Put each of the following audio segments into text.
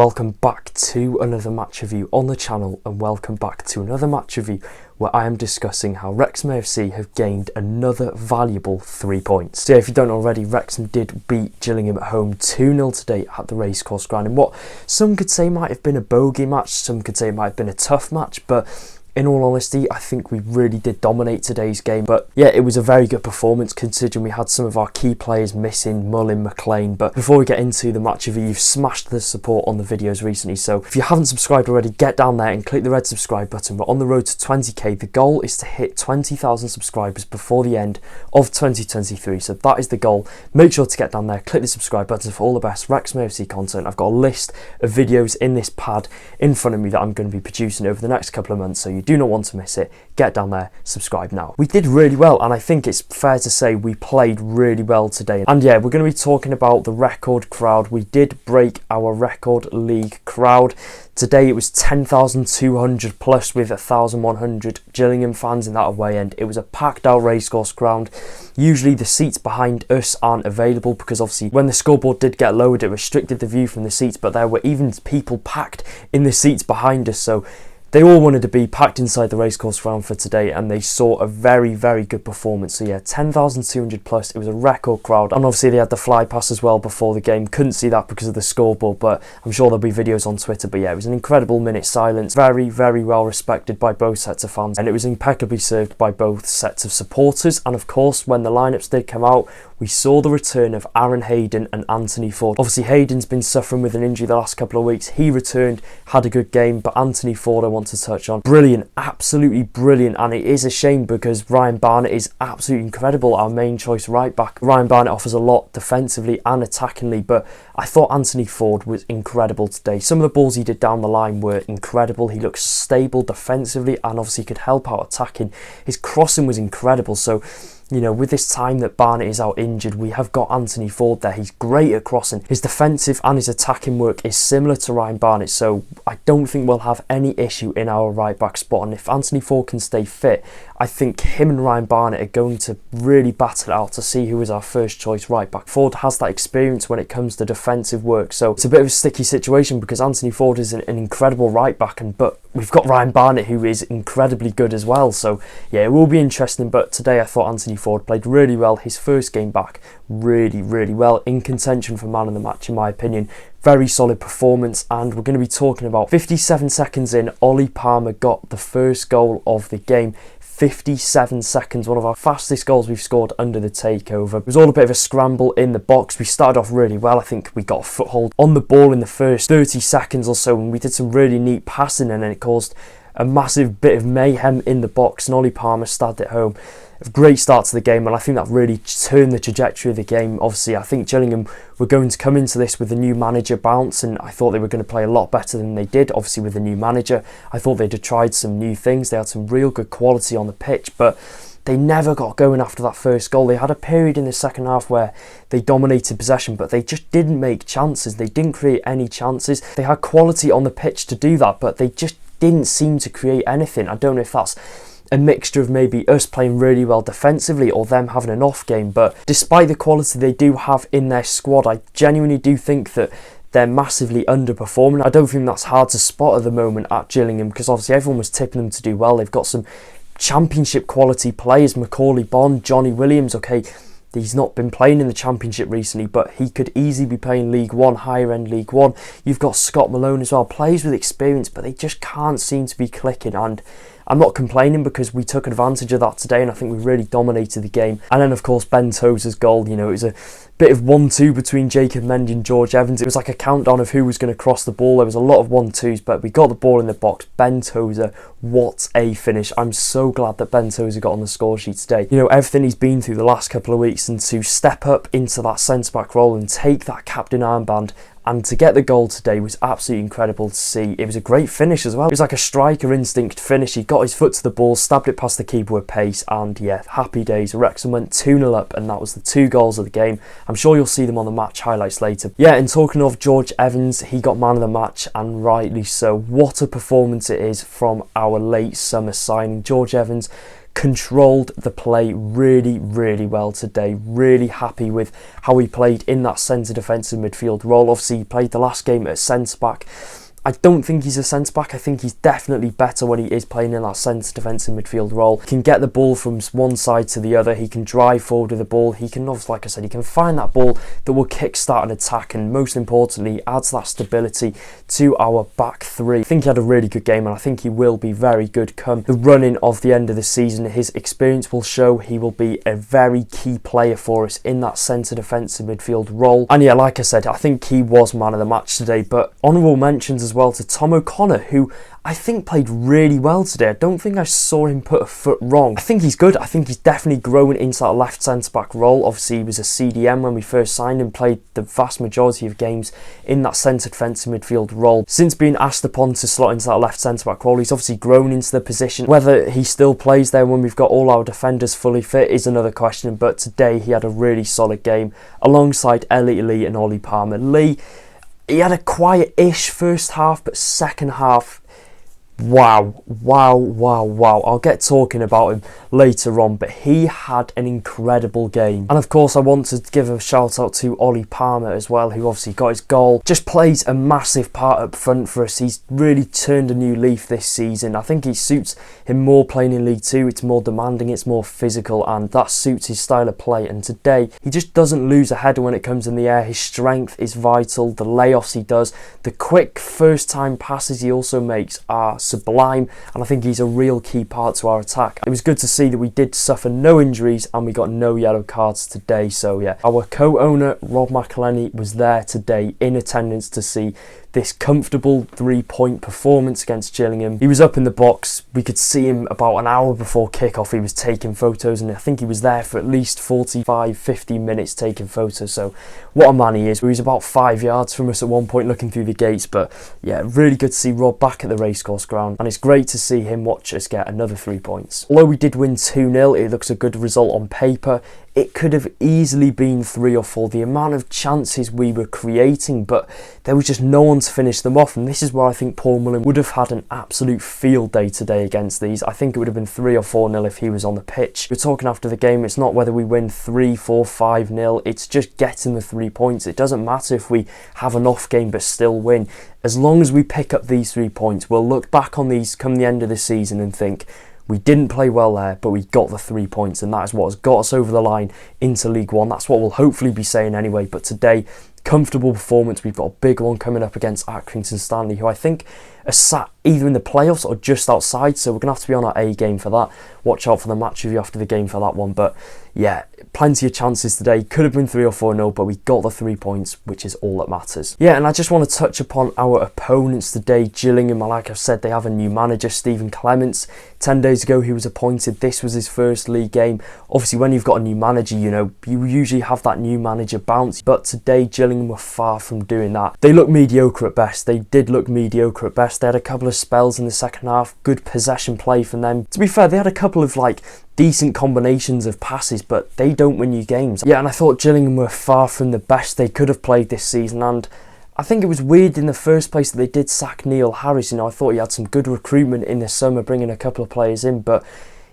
Welcome back to another match review on the channel, and welcome back to another match review where I am discussing how Wrexham AFC have gained another valuable 3 points. So if you don't already, Wrexham did beat Gillingham at home 2-0 today at the Racecourse Ground in what some could say might have been a bogey match, some could say it might have been a tough match, but in all honesty, I think we really did dominate today's game. But yeah, it was a very good performance considering we had some of our key players missing, Moleni, McLean. But before we get into the match review, you've smashed the support on the videos recently. So if you haven't subscribed already, get down there and click the red subscribe button. We're on the road to 20k. The goal is to hit 20,000 subscribers before the end of 2023. So that is the goal. Make sure to get down there, click the subscribe button for all the best Wrexham AFC content. I've got a list of videos in this pad in front of me that I'm going to be producing over the next couple of months. So you do not want to miss it. Get down there, subscribe now. We did really well, and I think it's fair to say we played really well today. And yeah, we're going to be talking about the record crowd. We did break our record league crowd. Today it was 10,200 plus with 1,100 Gillingham fans in that away end. It was a packed out Racecourse Ground. Usually the seats behind us aren't available because obviously when the scoreboard did get lowered, it restricted the view from the seats, but there were even people packed in the seats behind us. So they all wanted to be packed inside the Racecourse Ground for today, and they saw a very, very good performance. So yeah, 10,200 plus. It was a record crowd, and obviously they had the fly pass as well before the game. Couldn't see that because of the scoreboard, but I'm sure there'll be videos on Twitter. But yeah, it was an incredible minute silence. Very, very well respected by both sets of fans, and it was impeccably served by both sets of supporters. And of course, when the lineups did come out, we saw the return of Aaron Hayden and Anthony Ford. Obviously, Hayden's been suffering with an injury the last couple of weeks. He returned, had a good game, but Anthony Ford I want to touch on. Brilliant, absolutely brilliant, and it is a shame because Ryan Barnett is absolutely incredible, our main choice right back. Ryan Barnett offers a lot defensively and attackingly, but I thought Anthony Ford was incredible today. Some of the balls he did down the line were incredible. He looked stable defensively and obviously could help out attacking. His crossing was incredible. So you know, with this time that Barnett is out injured, we have got Anthony Ford there. He's great at crossing. His defensive and his attacking work is similar to Ryan Barnett, so I don't think we'll have any issue in our right back spot. And if Anthony Ford can stay fit, I think him and Ryan Barnett are going to really battle it out to see who is our first choice right back. Ford has that experience when it comes to defensive work, so it's a bit of a sticky situation because Anthony Ford is an incredible right back, but we've got Ryan Barnett who is incredibly good as well. So yeah, it will be interesting. But today I thought Anthony Ford played really well. His first game back, really, really well. In contention for man of the match in my opinion. Very solid performance, and we're going to be talking about 57 seconds in, Ole Palmer got the first goal of the game. 57 seconds, one of our fastest goals we've scored under the takeover. It was all a bit of a scramble in the box. We started off really well. I think we got a foothold on the ball in the first 30 seconds or so, and we did some really neat passing, and then it caused a massive bit of mayhem in the box, and Ole Palmer stabbed it home. A great start to the game, and I think that really turned the trajectory of the game. Obviously, I think Gillingham were going to come into this with a new manager bounce, and I thought they were going to play a lot better than they did. Obviously, with the new manager, I thought they'd have tried some new things. They had some real good quality on the pitch, but they never got going after that first goal. They had a period in the second half where they dominated possession, but they just didn't make chances. They didn't create any chances. They had quality on the pitch to do that, but they just didn't seem to create anything. I don't know if that's a mixture of maybe us playing really well defensively or them having an off game, but despite the quality they do have in their squad, I genuinely do think that they're massively underperforming. I don't think that's hard to spot at the moment at Gillingham because obviously everyone was tipping them to do well. They've got some championship quality players, Macaulay Bond, Johnny Williams. Okay, he's not been playing in the Championship recently, but he could easily be playing League One, higher end League One. You've got Scott Moleni as well, players with experience, but they just can't seem to be clicking. And I'm not complaining because we took advantage of that today, and I think we really dominated the game. And then of course Ben Tozer's goal, you know, it was a bit of 1-2 between Jacob Mendy and George Evans. It was like a countdown of who was going to cross the ball. There was a lot of 1-2s, but we got the ball in the box. Ben Tozer, what a finish. I'm so glad that Ben Tozer got on the score sheet today. You know, everything he's been through the last couple of weeks, and to step up into that centre-back role and take that captain armband and to get the goal today was absolutely incredible to see. It was a great finish as well. It was like a striker instinct finish. He got his foot to the ball, stabbed it past the keeper with pace, and yeah, happy days. Wrexham went 2-0 up, and that was the 2 goals of the game. I'm sure you'll see them on the match highlights later. Yeah, and talking of George Evans, he got man of the match, and rightly so. What a performance it is from our late summer signing. George Evans controlled the play really, really well today. Really happy with how he played in that centre defensive midfield role. Obviously, he played the last game at centre-back. I don't think he's a centre-back. I think he's definitely better when he is playing in that centre defensive midfield role. He can get the ball from one side to the other. He can drive forward with the ball. He can, obviously, like I said, he can find that ball that will kickstart an attack, and most importantly, adds that stability to our back three. I think he had a really good game, and I think he will be very good come the running of the end of the season. His experience will show. He will be a very key player for us in that centre defensive midfield role. And yeah, like I said, I think he was man of the match today. But honourable mentions as well to Tom O'Connor, who I think played really well today. I don't think I saw him put a foot wrong. I think he's good. I think he's definitely growing into that left centre-back role. Obviously, he was a CDM when we first signed him, played the vast majority of games in that centre defensive midfield role. Since being asked upon to slot into that left centre-back role, he's obviously grown into the position. Whether he still plays there when we've got all our defenders fully fit is another question, but today he had a really solid game alongside Elliot Lee and Ole Palmer. Lee, he had a quiet-ish first half, but second half, wow. I'll get talking about him later on, but he had an incredible game. And of course, I want to give a shout out to Ole Palmer as well, who obviously got his goal. Just plays a massive part up front for us. He's really turned a new leaf this season. I think he suits him more playing in League Two. It's more demanding, it's more physical, and that suits his style of play. And today, he just doesn't lose a header when it comes in the air. His strength is vital. The layoffs he does, the quick first-time passes he also makes are sublime, and I think he's a real key part to our attack. It was good to see that we did suffer no injuries and we got no yellow cards today. So yeah, our co-owner Rob McElhenney was there today in attendance to see this comfortable 3-point performance against Gillingham. He was up in the box. We could see him about an hour before kickoff. He was taking photos, and I think he was there for at least 45-50 minutes taking photos. So what a man he is. He was about 5 yards from us at one point looking through the gates. But yeah, really good to see Rob back at the racecourse ground, and it's great to see him watch us get another 3 points. Although we did win 2-0, it looks a good result on paper. It could have easily been 3 or 4. The amount of chances we were creating, but there was just no one to finish them off. And this is where I think Paul Moleni would have had an absolute field day today against these. I think it would have been 3 or 4-0 if he was on the pitch. We're talking after the game, it's not whether we win 3, 4, 5-0. It's just getting the 3 points. It doesn't matter if we have an off game but still win. As long as we pick up these 3 points, we'll look back on these come the end of the season and think, we didn't play well there, but we got the 3 points, and that is what has got us over the line into League One. That's what we'll hopefully be saying anyway. But today, comfortable performance. We've got a big one coming up against Accrington Stanley, who I think are sat either in the playoffs or just outside, so we're going to have to be on our A game for that. Watch out for the match review after the game for that one. But yeah, plenty of chances today. Could have been 3 or 4-0, but we got the 3 points, which is all that matters. Yeah, and I just want to touch upon our opponents today. Gillingham, like I've said, they have a new manager, Stephen Clements. 10 days ago he was appointed. This was his first league game. Obviously, when you've got a new manager, you know, you usually have that new manager bounce, but today Gillingham were far from doing that. They look mediocre at best. They did look mediocre at best. They had a couple of spells in the second half, good possession play from them. To be fair, they had a couple of decent combinations of passes, but they don't win you games. Yeah, and I thought Gillingham were far from the best they could have played this season, and I think it was weird in the first place that they did sack Neil Harris. You know, I thought he had some good recruitment in the summer, bringing a couple of players in, but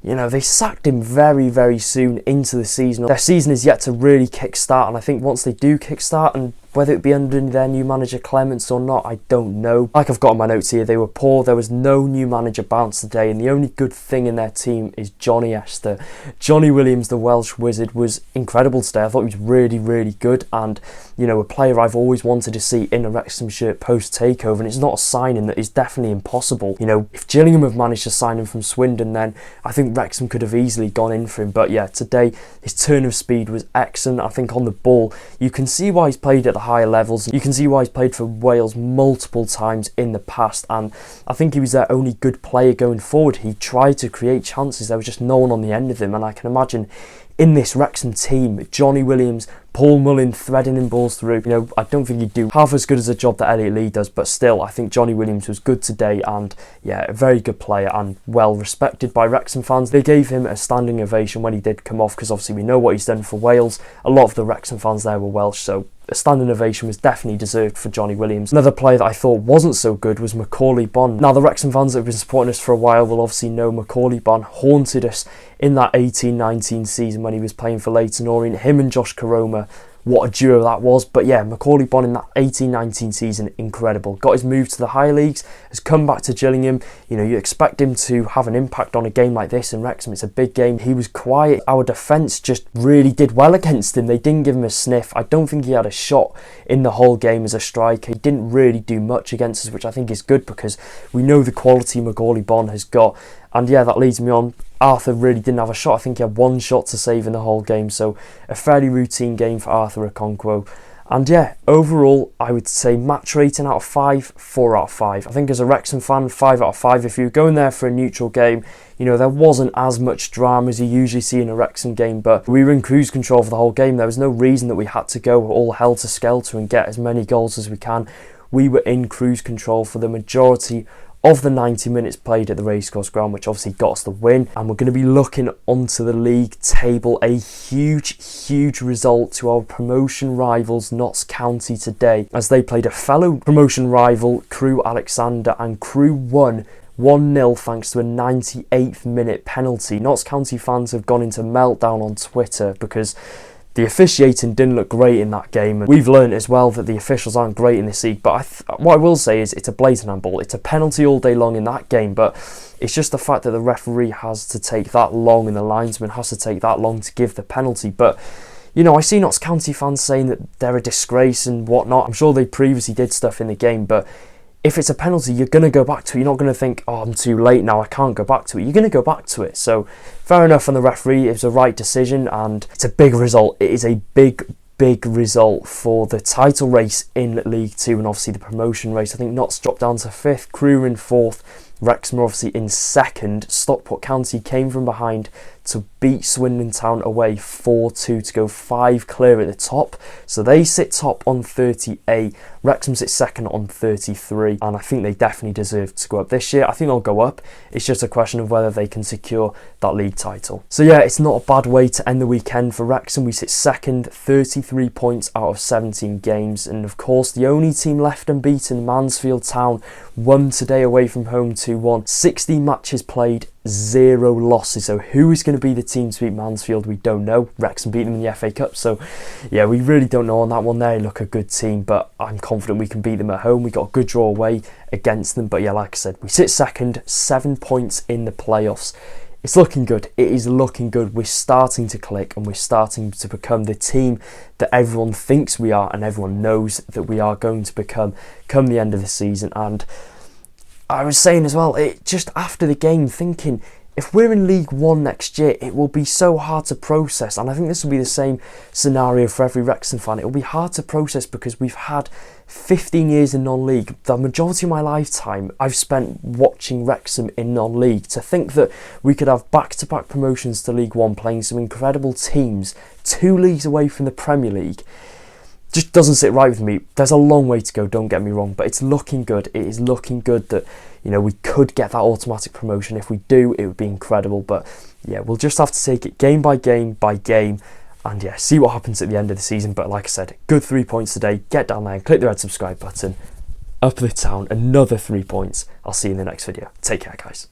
you know, they sacked him very, very soon into the season. Their season is yet to really kick-start, and I think once they do kick-start, and whether it be under their new manager Clements or not, I don't know. Like I've got on my notes here, they were poor. There was no new manager bounce today, and the only good thing in their team is Johnny Esther. Johnny Williams, the Welsh wizard, was incredible today. I thought he was really, really good, and you know, a player I've always wanted to see in a Wrexham shirt post-takeover, and it's not a signing that is definitely impossible. You know, if Gillingham have managed to sign him from Swindon, then I think Wrexham could have easily gone in for him. But yeah, today his turn of speed was excellent. I think on the ball, you can see why he's played at the higher levels. You can see why he's played for Wales multiple times in the past, and I think he was their only good player going forward. He tried to create chances. There was just no one on the end of him, and I can imagine in this Wrexham team, Johnny Williams, Paul Mullin threading in balls through. You know, I don't think he'd do half as good as a job that Elliot Lee does, but still, I think Johnny Williams was good today, and yeah, a very good player and well respected by Wrexham fans. They gave him a standing ovation when he did come off, because obviously we know what he's done for Wales. A lot of the Wrexham fans there were Welsh, so a standing ovation was definitely deserved for Johnny Williams. Another player that I thought wasn't so good was Macaulay Bonne. Now, the Wrexham fans that have been supporting us for a while will obviously know Macaulay Bonne haunted us in that 18-19 season when he was playing for Leyton Orient. Him and Josh Koroma, what a duo that was. But yeah, Macaulay Bonne in that 18-19 season, incredible. Got his move to the higher leagues, has come back to Gillingham. You know, you expect him to have an impact on a game like this in Wrexham. It's a big game. He was quiet. Our defence just really did well against him. They didn't give him a sniff. I don't think he had a shot in the whole game as a striker. He didn't really do much against us, which I think is good because we know the quality Macaulay Bonne has got. And yeah, that leads me on. Arthur really didn't have a shot. I think he had one shot to save in the whole game. So a fairly routine game for Arthur Okonkwo. And yeah, overall, I would say match rating out of 5, 4 out of 5. I think as a Wrexham fan, 5 out of 5. If you're going there for a neutral game, you know, there wasn't as much drama as you usually see in a Wrexham game, but we were in cruise control for the whole game. There was no reason that we had to go all helter-skelter and get as many goals as we can. We were in cruise control for the majority of the 90 minutes played at the Racecourse Ground, which obviously got us the win. And we're going to be looking onto the league table. A huge result to our promotion rivals Notts County today, as they played a fellow promotion rival, Crewe Alexander, and Crewe won 1-0 thanks to a 98th minute penalty. Notts County fans have gone into meltdown on Twitter because the officiating didn't look great in that game. We've learned as well that the officials aren't great in this league, but what I will say is it's a blatant handball. It's a penalty all day long in that game, but it's just the fact that the referee has to take that long and the linesman has to take that long to give the penalty. But you know, I see Notts County fans saying that they're a disgrace and whatnot. I'm sure they previously did stuff in the game, but if it's a penalty, you're going to go back to it. You're not going to think, oh, I'm too late now, I can't go back to it. You're going to go back to it. So fair enough on the referee. It was the right decision and it's a big result. It is a big result for the title race in League 2 and obviously the promotion race. I think Notts dropped down to 5th, Crewe in 4th, Wrexham obviously in 2nd. Stockport County came from behind to beat Swindon Town away 4-2 to go 5 clear at the top. So they sit top on 38. Wrexham sit 2nd on 33. And I think they definitely deserve to go up this year. I think they'll go up. It's just a question of whether they can secure that league title. So yeah, it's not a bad way to end the weekend for Wrexham. We sit 2nd, 33 points out of 17 games. And of course, the only team left unbeaten, Mansfield Town, won today away from home 2-1. 60 matches played, 0 losses. So who is going to be the team to beat Mansfield? We don't know. Wrexham beat them in the FA Cup, so yeah, we really don't know on that one. They look a good team, but I'm confident we can beat them at home. We got a good draw away against them, but yeah, like I said, we sit 2nd, 7 points in the playoffs. It's looking good. It is looking good. We're starting to click and we're starting to become the team that everyone thinks we are and everyone knows that we are going to become come the end of the season. And I was saying as well, just after the game, thinking if we're in League 1 next year, it will be so hard to process. And I think this will be the same scenario for every Wrexham fan. It will be hard to process because we've had 15 years in non-league. The majority of my lifetime I've spent watching Wrexham in non-league. To think that we could have back-to-back promotions to League 1 playing some incredible teams 2 leagues away from the Premier League just doesn't sit right with me. There's a long way to go, don't get me wrong, but it's looking good. It is looking good that, you know, we could get that automatic promotion. If we do, it would be incredible. But yeah, we'll just have to take it game by game by game and yeah, see what happens at the end of the season. But like I said, good 3 points today. Get down there and click the red subscribe button. Up the town, another 3 points. I'll see you in the next video. Take care, guys.